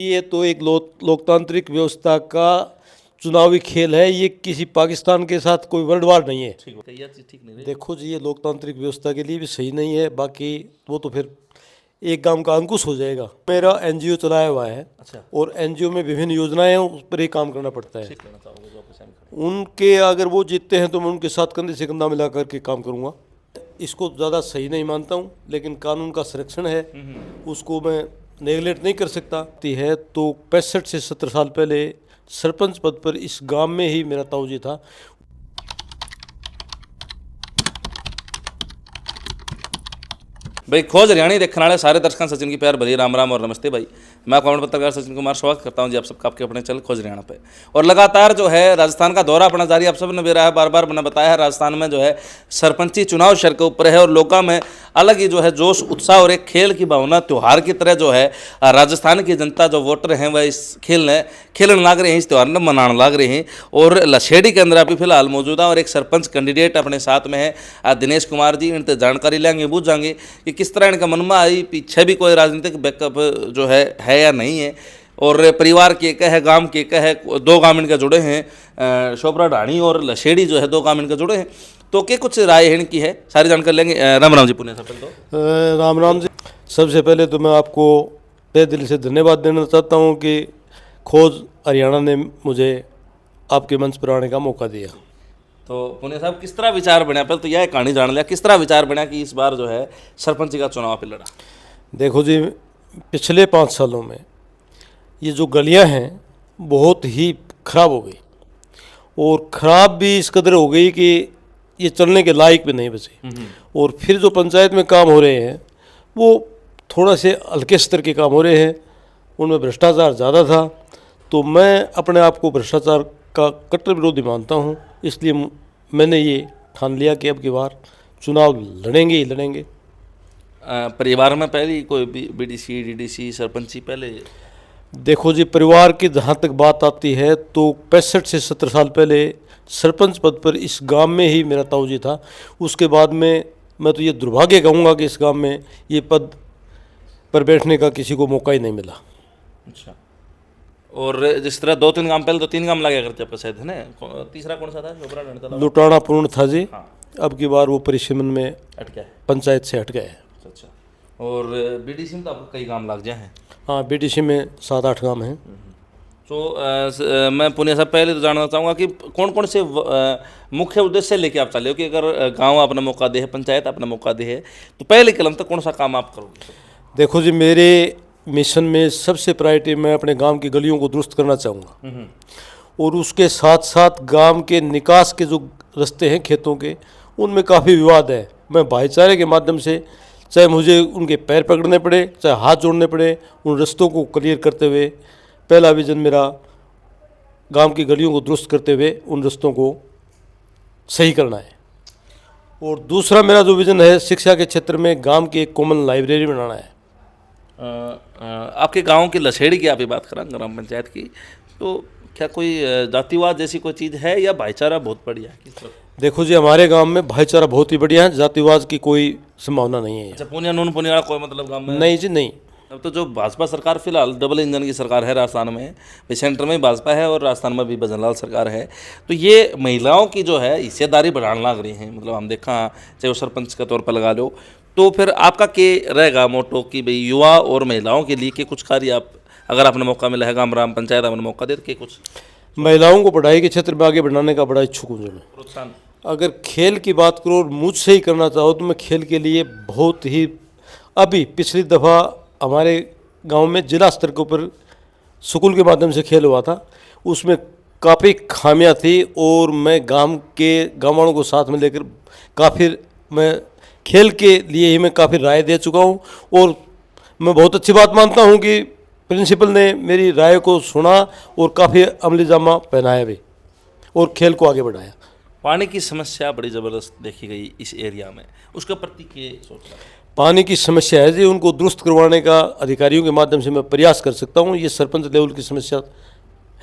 ये तो एक लोकतांत्रिक व्यवस्था का चुनावी खेल है। ये किसी पाकिस्तान के साथ कोई वर्ल्ड वार नहीं है। ठीक नहीं रही। देखो जी, ये लोकतांत्रिक व्यवस्था के लिए भी सही नहीं है। बाकी वो तो फिर एक काम का अंकुश हो जाएगा। मेरा एनजीओ चलाया हुआ है। अच्छा। और एनजीओ में विभिन्न योजनाएं हैं, उस पर ही काम करना पड़ता है। ठीक करना चाहोगे जो आपके सामने खड़े उनके अगर वो जीतते हैं तो मैं उनके साथ कंधे से कंधा मिला करके काम करूंगा। इसको ज़्यादा सही नहीं मानता हूँ, लेकिन कानून का संरक्षण है, उसको मैं नेगलेक्ट नहीं कर सकता। है तो 65 से 70 साल पहले सरपंच पद पर इस गांव में ही मेरा ताऊजी था। भाई खोज हरियाणी देखने वाले सारे दर्शकों सचिन की प्यार भरी राम राम और नमस्ते भाई। मैं कॉमेंट पत्रकार सचिन कुमार स्वागत करता हूं जी आप सबका आपके अपने चैनल खोज हरियाणा पे। और लगातार जो है राजस्थान का दौरा अपना जारी आप सबने भी रहा है, बार बार मैंने बताया है राजस्थान में जो है सरपंची चुनाव शर के ऊपर है और लोगों में अलग ही जो है जोश उत्साह और एक खेल की भावना त्यौहार की तरह जो है राजस्थान की जनता जो वोटर हैं वह इस खेलने लाग रहे हैं, इस त्यौहार में मनाने लाग रहे हैं। और लशेड़ी के अंदर अभी फिलहाल मौजूदा और एक सरपंच कैंडिडेट अपने साथ में है दिनेश कुमार जी। इनसे जानकारी लेंगे, बूझ जाएंगे कि किस तरह इनका मन में आई, पीछे भी कोई राजनीतिक बैकअप जो है या नहीं है। और परिवार के एक है, गांव के एक है, दो गांव इनके जुड़े हैं, शोभरा ढाणी और लशेड़ी जो है दो गांव इनके जुड़े हैं। तो क्या कुछ राय है इनकी है, सारी जानकारी लेंगे। राम राम जी पुण्य से पहले तो राम राम जी। सबसे पहले तो मैं आपको तहे दिल से धन्यवाद देना चाहता हूँ कि खोज हरियाणा ने मुझे आपके मंच पर आने का मौका दिया। तो पुण्य साहब किस तरह विचार बना, पहले तो यह कहानी जान लिया, किस तरह विचार बना कि इस बार जो है सरपंच का चुनाव पे लड़ा। देखो जी, पिछले 5 सालों में ये जो गलियां हैं बहुत ही ख़राब हो गई, और ख़राब भी इस कदर हो गई कि ये चलने के लायक भी नहीं बचे। और फिर जो पंचायत में काम हो रहे हैं वो थोड़ा से हल्के स्तर के काम हो रहे हैं, उनमें भ्रष्टाचार ज़्यादा था। तो मैं अपने आप को भ्रष्टाचार का कट्टर विरोधी मानता हूँ, इसलिए मैंने ये ठान लिया कि अब की बार चुनाव लड़ेंगे ही लड़ेंगे। परिवार में पहले कोई बीडीसी डीडीसी सरपंची पहले? देखो जी, परिवार की जहाँ तक बात आती है तो 65 से 70 साल पहले सरपंच पद पर इस गांव में ही मेरा ताऊजी था। उसके बाद में मैं तो ये दुर्भाग्य कहूँगा कि इस गांव में ये पद पर बैठने का किसी को मौका ही नहीं मिला। अच्छा। और जिस तरह 2-3 गांव पहले तो 3 गांव लगे करते आपका शायद है ना, तीसरा कौन सा था? लुटाना पूर्ण था जी। हाँ। अब की बार वो परिसीमन में अटका है, पंचायत से हट गए हैं। अच्छा। और बीडीसी में तो आपको कई गांव लग जाए हैं? हाँ, बीडीसी में 7-8 गांव हैं। तो मैं पुण्य साहब पहले तो जानना चाहूँगा कि कौन कौन से मुख्य उद्देश्य लेके आप चले हो कि अगर गांव अपना मौका दे है, पंचायत अपना मौका दे है, तो पहले कलम तक कौन सा काम आप करोगे? देखो जी, मेरे मिशन में सबसे प्रायोरिटी मैं अपने गांव की गलियों को दुरुस्त करना चाहूँगा, और उसके साथ साथ गांव के निकास के जो रास्ते हैं खेतों के, उनमें काफ़ी विवाद है। मैं भाईचारे के माध्यम से, चाहे मुझे उनके पैर पकड़ने पड़े, चाहे हाथ जोड़ने पड़े, उन रास्तों को क्लियर करते हुए, पहला विजन मेरा गांव की गलियों को दुरुस्त करते हुए उन रास्तों को सही करना है। और दूसरा मेरा जो विजन है, शिक्षा के क्षेत्र में गांव की एक कॉमन लाइब्रेरी बनाना है। आपके गांव की लशेड़ी की आप ही बात करें, ग्राम पंचायत की, तो क्या कोई जातिवाद जैसी कोई चीज़ है या भाईचारा बहुत बढ़िया है? देखो जी, हमारे गांव में भाईचारा बहुत ही बढ़िया है, जातिवाद की कोई संभावना नहीं है। अच्छा, पुनिया नून पुनिया वाला कोई मतलब गांव में नहीं जी, नहीं। अब तो जो भाजपा सरकार फिलहाल डबल इंजन की सरकार है राजस्थान में, सेंटर में भाजपा है और राजस्थान में भी भजनलाल सरकार है, तो ये महिलाओं की जो है हिस्सेदारी बढ़ाने लग रही है। मतलब हम देखा चाहे वो सरपंच के तौर पर लगा लो, तो फिर आपका क्या रहेगा मोटो कि भाई युवा और महिलाओं के लिए के कुछ कार्य आप अगर आपने मौका मिला है, ग्राम पंचायत आपने मौका दे के कुछ महिलाओं को पढ़ाई के क्षेत्र में आगे बढ़ाने का बड़ा इच्छुक हूँ मैं। प्रोत्साहन? अगर खेल की बात करो और मुझसे ही करना चाहो तो मैं खेल के लिए बहुत ही, अभी पिछली दफ़ा हमारे गांव में जिला स्तर के ऊपर स्कूल के माध्यम से खेल हुआ था, उसमें काफ़ी खामियां थी, और मैं गाँव वालों को साथ में लेकर काफ़ी मैं खेल के लिए ही मैं काफ़ी राय दे चुका हूं। और मैं बहुत अच्छी बात मानता हूं कि प्रिंसिपल ने मेरी राय को सुना और काफ़ी अमली जामा पहनाया भी और खेल को आगे बढ़ाया। पानी की समस्या बड़ी ज़बरदस्त देखी गई इस एरिया में, उसके प्रति क्या सोच रहा है? पानी की समस्या है जी, उनको दुरुस्त करवाने का अधिकारियों के माध्यम से मैं प्रयास कर सकता हूँ। ये सरपंच लेवल की समस्या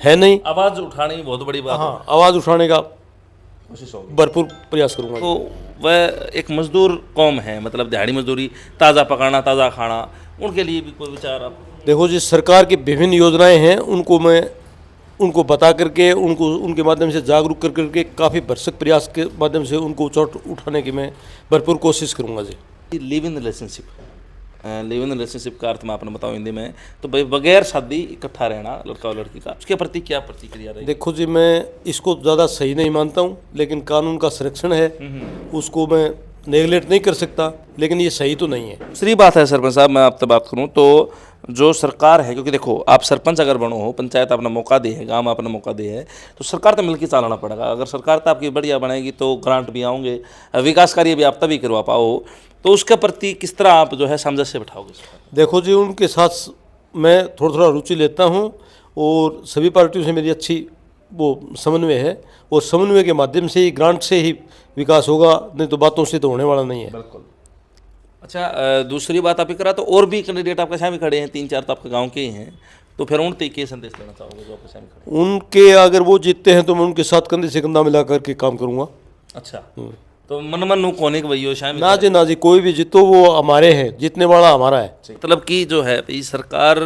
है नहीं। आवाज़ उठाने की बहुत बड़ी बात। हाँ, आवाज़ उठाने का कोशिश होगी, भरपूर प्रयास करूँगा। तो वह एक मजदूर कौम है, मतलब दिहाड़ी मजदूरी, ताज़ा पकाना ताज़ा खाना, उनके लिए भी कोई विचार आप? देखो जी, सरकार की विभिन्न योजनाएं हैं, उनको बता करके, उनको उनके माध्यम से जागरूक कर करके काफ़ी भरसक प्रयास के माध्यम से उनको उठाने की मैं भरपूर कोशिश करूँगा जी। Live in relationship, live in relationship का अर्थ मैं आपने बताऊँ हिंदी में, तो भाई बगैर शादी इकट्ठा रहना लड़का और लड़की का, उसके प्रति क्या प्रतिक्रिया रही? देखो जी, मैं इसको ज़्यादा सही नहीं मानता हूँ, लेकिन कानून का संरक्षण है, उसको मैं नेगलेक्ट नहीं कर सकता, लेकिन ये सही तो नहीं है। दूसरी बात है सरपंच साहब, मैं आपसे बात करूं तो जो सरकार है, क्योंकि देखो आप सरपंच अगर बनो हो, पंचायत अपना मौका दे है, गांव अपना मौका दे है, तो सरकार तो मिलकर चलाना पड़ेगा। अगर सरकार तो आपकी बढ़िया बनेगी तो ग्रांट भी आएंगे, विकास कार्य भी आप तभी करवा पाओ, तो उसके प्रति किस तरह आप जो है सामंजस्य बिठाओगे? देखो जी, उनके साथ मैं थोड़ा थोड़ा रुचि लेता हूँ और सभी पार्टियों से मेरी अच्छी वो समन्वय है, और समन्वय के माध्यम से ही, ग्रांट से ही विकास होगा, नहीं तो बातों से तो होने वाला नहीं है। बिल्कुल। अच्छा, दूसरी बात आप ही करा तो और भी कैंडिडेट आपके सामने खड़े हैं, 3-4 तो आपके गांव के ही हैं, तो फिर उनसे क्या संदेश देना चाहोगे जो आपके सामने खड़े हैं? उनके अगर वो जीतते हैं तो मैं उनके साथ कंधे से कंधा मिला करके काम करूँगा। अच्छा, तो मन कोने के भैया शामिल ना जी ना जी, कोई भी जीतो वो हमारे हैं, जीतने वाला हमारा है। मतलब कि जो है भाई सरकार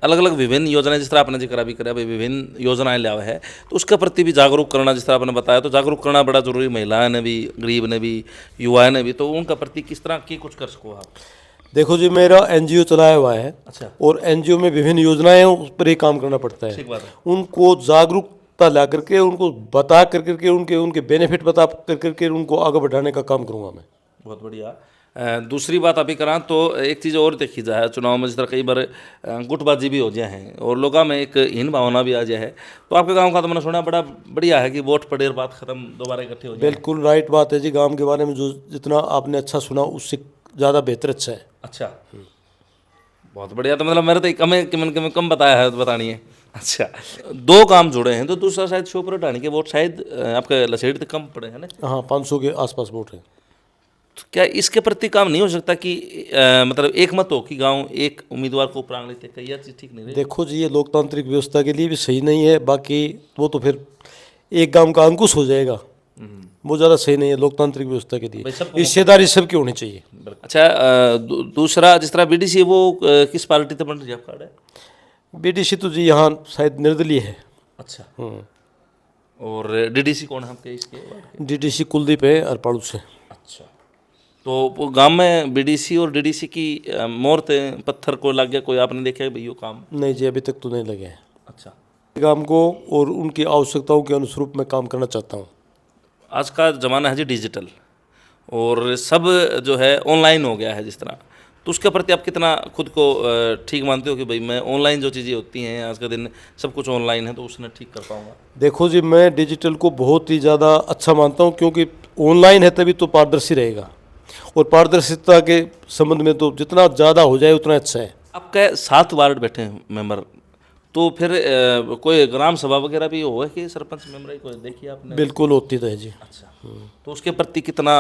अलग अलग विभिन्न योजनाएं, जिस तरह आपने जिक्र भी कराया भाई विभिन्न योजनाएं लाया है, तो उसके प्रति भी जागरूक करना, जिस तरह आपने बताया, तो जागरूक करना बड़ा जरूरी, महिलाएं ने भी, गरीब ने भी, युवाओं ने भी, तो उनका प्रति किस तरह की कुछ कर सको आप? देखो जी, मेरा एनजीओ चलाया हुआ है। अच्छा, और एनजीओ में विभिन्न योजनाएं हैं, उस पर ही काम करना पड़ता है। ठीक बात है। उनको जागरूकता ला करके, उनको बता कर करके, उनके उनके बेनिफिट बता कर करके उनको आगे बढ़ाने का काम करूँगा मैं। बहुत बढ़िया। दूसरी बात अभी करा तो एक चीज़ और देखी जाए, चुनाव में जिस तरह कई बार गुटबाजी भी हो जाए हैं और लोगों में एक हीन भावना भी आ जाए है, तो आपके गांव का तो मैंने सुना बड़ा बढ़िया है कि वोट पड़े और बात खत्म, दोबारा इकट्ठे हो जाए। बिल्कुल राइट बात है जी। गांव के बारे में जो जितना आपने अच्छा सुना, उससे ज़्यादा बेहतर अच्छा है। अच्छा, बहुत बढ़िया। तो मतलब मेरे तो कम बताया है, तो बतानी है। अच्छा, 2 काम जुड़े हैं, तो दूसरा शायद श्योपुर ढाणी के वोट शायद आपके लसेड़ से कम पड़े हैं ना? हाँ, 500 के आसपास वोट है। तो क्या इसके प्रति काम नहीं हो सकता कि मतलब एक मत हो कि गांव एक उम्मीदवार को प्रांग लेते, क्या यह चीज़ ठीक नहीं रही? देखो जी, ये लोकतांत्रिक व्यवस्था के लिए भी सही नहीं है। बाकी वो तो फिर एक गांव का अंकुश हो जाएगा, वो ज़्यादा सही नहीं है लोकतांत्रिक व्यवस्था के लिए। हिस्सेदारी सबकी होनी चाहिए। अच्छा, दूसरा जिस तरह बीडीसी, वो किस पार्टी से बन रही है आपका कार्ड है? बीडीसी तो जी यहाँ शायद निर्दलीय है। अच्छा, और डीडीसी कौन है आपके इसके वार्ड के? डीडीसी कुलदीप है अरपाड़ू से। अच्छा, तो गांव में बीडीसी और डीडीसी की मोहर पत्थर को लग गया, कोई आपने देखा है भैया काम? नहीं जी, अभी तक तो नहीं लगे हैं। अच्छा, काम को और उनकी आवश्यकताओं के अनुरूप मैं काम करना चाहता हूँ। आज का ज़माना है जी डिजिटल, और सब जो है ऑनलाइन हो गया है जिस तरह, तो उसके प्रति आप कितना खुद को ठीक मानते हो कि भाई मैं ऑनलाइन जो चीज़ें होती हैं आज का दिन सब कुछ ऑनलाइन है, तो उसने ठीक कर पाऊँगा? देखो जी, मैं डिजिटल को बहुत ही ज़्यादा अच्छा मानता हूँ, क्योंकि ऑनलाइन है तभी तो पारदर्शी रहेगा, और पारदर्शिता के संबंध में तो जितना ज़्यादा हो जाए उतना अच्छा है। आपके 7 वार्ड बैठे हैं मेंबर, तो फिर कोई ग्राम सभा वगैरह भी होगा कि सरपंच मेंबर कोई देखी आपने? बिल्कुल होती तो है जी। अच्छा, तो उसके प्रति कितना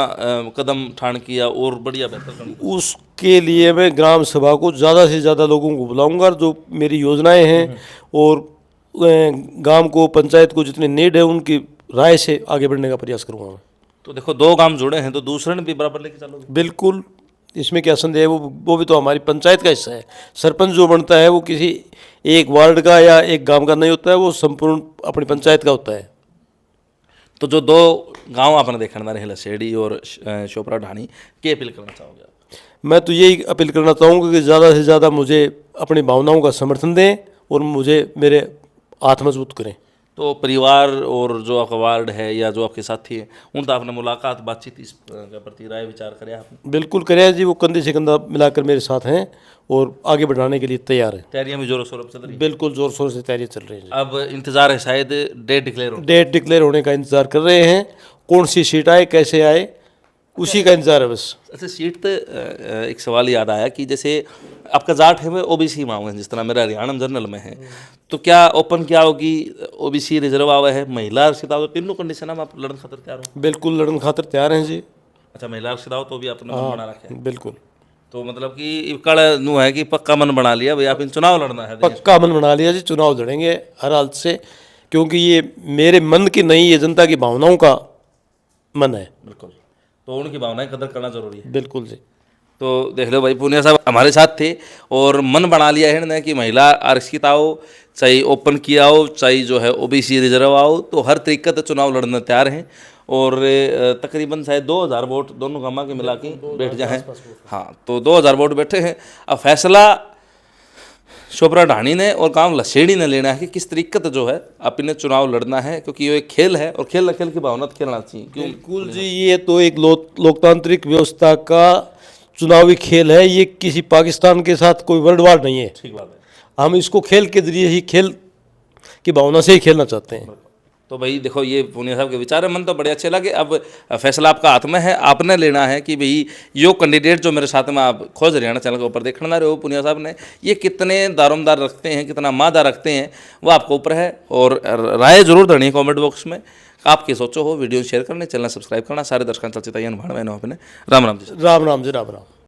कदम ठान किया और बढ़िया बेहतर करने? उसके लिए मैं ग्राम सभा को ज़्यादा से ज़्यादा लोगों को बुलाऊंगा, और जो मेरी योजनाएं हैं और गांव को, पंचायत को जितनी नीड है, उनकी राय से आगे बढ़ने का प्रयास करूंगा मैं। तो देखो 2 काम जुड़े हैं, तो दूसरे ने भी बराबर लेके चलोगे? बिल्कुल, इसमें क्या संदेह है, वो भी तो हमारी पंचायत का हिस्सा है। सरपंच जो बनता है वो किसी एक वार्ड का या एक गांव का नहीं होता है, वो संपूर्ण अपनी पंचायत का होता है। तो जो 2 गांव आपने देखने रहे, लसेड़ी और श्योपुर ढाणी, क्या अपील करना चाहोगे आप? मैं तो यही अपील करना चाहूँगा कि ज़्यादा से ज़्यादा मुझे अपनी भावनाओं का समर्थन दें और मुझे मेरे हाथ मजबूत करें। तो परिवार और जो आपका वार्ड है या जो आपके साथी हैं, उनसे आपने मुलाकात, बातचीत इस के प्रति राय विचार करे आपने? बिल्कुल करें जी, वो कंधे से कंधा मिलाकर मेरे साथ हैं और आगे बढ़ाने के लिए तैयार हैं। तैयारियां भी जोरों शोरों पर चल रही हैं? बिल्कुल जोर शोर से तैयारियां चल रही हैं। अब इंतजार है शायद डेट डिक्लेयर हो? डेट डिक्लेयर होने का इंतजार कर रहे हैं, कौन सी सीट आए, कैसे आए, उसी का इंतजार है बस। अच्छा, सीट तो एक सवाल याद आया कि जैसे आपका जाट है वो ओबीसी में है, जिस तरह मेरा हरियाणा जनरल में है, तो क्या ओपन क्या होगी, ओबीसी रिजर्व आवा है, महिला आरक्षित आओ, तीनों कंडीशन में आप लड़न खातर तैयार हो? बिल्कुल लड़न खातर तैयार हैं जी। अच्छा, महिला आरक्षित आओ तो भी आपने मन बना रखा है? बिल्कुल, तो मतलब कि कड़ नू है कि पक्का मन बना लिया भाई आप इन चुनाव लड़ना है? पक्का मन बना लिया जी, चुनाव लड़ेंगे हर हालत से, क्योंकि ये मेरे मन की नहीं, ये जनता की भावनाओं का मन है। बिल्कुल, तो उनकी भावनाएं कदर करना जरूरी है। बिल्कुल जी। तो देख लो भाई, पूनिया साहब हमारे साथ थे और मन बना लिया है इन्होंने कि महिला आरक्षित आओ, चाहे ओपन किया हो, चाहे जो है ओबीसी रिजर्व आओ, तो हर तरीके से चुनाव लड़ने तैयार हैं। और तकरीबन शायद 2000 वोट दोनों गामा के मिला के बैठ जाए। हाँ, तो 2000 वोट बैठे हैं। अब फैसला शोभरा ढाणी ने और गांव लसेड़ी ने लेना है कि किस तरीके से जो है अपने चुनाव लड़ना है, क्योंकि ये एक खेल है और खेल खेल की भावना खेलना चाहिए। क्यों? बिल्कुल जी, ये तो एक लोकतांत्रिक व्यवस्था का चुनावी खेल है। ये किसी पाकिस्तान के साथ कोई वर्ल्ड वार नहीं है। ठीक बात है। हम इसको खेल के जरिए ही, खेल की भावना से ही खेलना चाहते हैं। तो भाई देखो, ये पूनिया साहब के विचार है, मन तो बड़े अच्छे लगे। अब फैसला आपका हाथ में है, आपने लेना है कि भाई यो कैंडिडेट जो मेरे साथ में आप खोज हरियाणा चैनल के ऊपर देखने ना रहे हो, पूनिया साहब ने ये कितने दारोमदार रखते हैं, कितना मादा रखते हैं, वो आपके ऊपर है। और राय जरूर देनी है कॉमेंट बॉक्स में, आपकी सोचो हो। वीडियो शेयर करने, चैनल सब्सक्राइब करना, सारे दर्शकों चलचित भाण अपने राम राम जी। राम राम जी, राम राम।